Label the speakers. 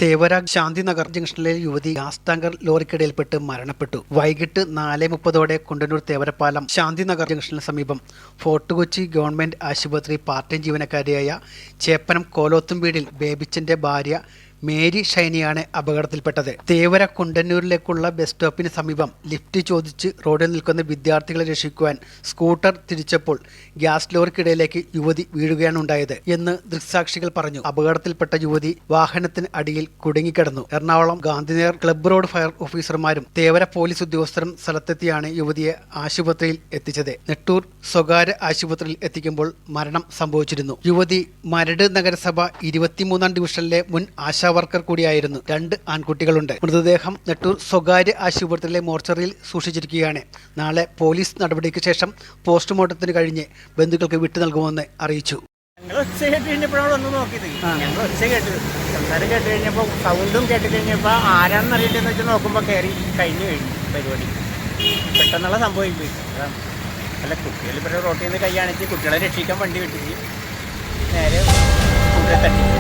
Speaker 1: തേവര ശാന്തിനഗർ ജംഗ്ഷനിലെ യുവതി gas tanker ലോറിക്കിടയിൽപ്പെട്ട് മരണപ്പെട്ടു. വൈകിട്ട് 4:30 കുണ്ടന്നൂർ തേവരപ്പാലം ശാന്തിനഗർ ജംഗ്ഷന് സമീപം ഫോർട്ട് കൊച്ചി ഗവൺമെന്റ് ആശുപത്രി പാർട്ട് ടൈം ജീവനക്കാരിയായ ചേപ്പനം കോലോത്തും വീടിൽ ബേബിച്ചന്റെ ഭാര്യ മേരി ഷൈനിയാണ് അപകടത്തിൽപ്പെട്ടത്. തേവര കുണ്ടന്നൂരിലേക്കുള്ള ബസ് സ്റ്റോപ്പിന് സമീപം ലിഫ്റ്റ് ചോദിച്ച് റോഡിൽ നിൽക്കുന്ന വിദ്യാർത്ഥികളെ രക്ഷിക്കുവാൻ സ്കൂട്ടർ തിരിച്ചപ്പോൾ ഗ്യാസ് ലോറിക്കിടയിലേക്ക് യുവതി വീഴുകയാണ് ഉണ്ടായത് എന്ന് ദൃക്സാക്ഷികൾ പറഞ്ഞു. അപകടത്തിൽപ്പെട്ട യുവതി വാഹനത്തിന് അടിയിൽ കുടുങ്ങിക്കിടന്നു. Ernakulam Gandhinagar club road fire ഓഫീസർമാരും തേവര പോലീസ് ഉദ്യോഗസ്ഥരും സ്ഥലത്തെത്തിയാണ് യുവതിയെ ആശുപത്രിയിൽ എത്തിച്ചത്. നെട്ടൂർ സ്വകാര്യ ആശുപത്രിയിൽ എത്തിക്കുമ്പോൾ മരണം സംഭവിച്ചിരുന്നു. യുവതി മരട് നഗരസഭ 23-ാം ഡിവിഷനിലെ മുൻ വർക്കർ കൂടിയായിരുന്നു. 2 ആൺകുട്ടികളുണ്ട്. മൃതദേഹം നെട്ടൂർ സ്വകാര്യ ആശുപത്രിയിലെ മോർച്ചറിയിൽ സൂക്ഷിച്ചിരിക്കുകയാണ്. നാളെ പോലീസ് നടപടിക്ക് ശേഷം പോസ്റ്റ്മോർട്ടത്തിന് കഴിഞ്ഞ് ബന്ധുക്കൾക്ക് വിട്ടു നൽകുമെന്ന് അറിയിച്ചു.
Speaker 2: ഞങ്ങൾ ഒച്ച കേട്ട് കഴിഞ്ഞപ്പോഴാണ് ഒന്ന് നോക്കിയത്. ഞങ്ങൾ ഒച്ച കേട്ട് സംസാരം കേട്ട് കഴിഞ്ഞപ്പോൾ സൗണ്ടും കേട്ട് കഴിഞ്ഞപ്പോൾ ആരാണെന്ന് അറിയില്ലെന്ന് വെച്ചാൽ നോക്കുമ്പോൾ കയറി കഴിഞ്ഞു പരിപാടി. പെട്ടെന്നുള്ള സംഭവിക്കും. അല്ല, കുട്ടികൾ ഇപ്പോൾ റോട്ടിൽ നിന്ന് കൈ കാണിച്ച് കുട്ടികളെ രക്ഷിക്കാൻ വണ്ടി വിട്ടിച്ച് നേരെ കൂടെ തട്ടി.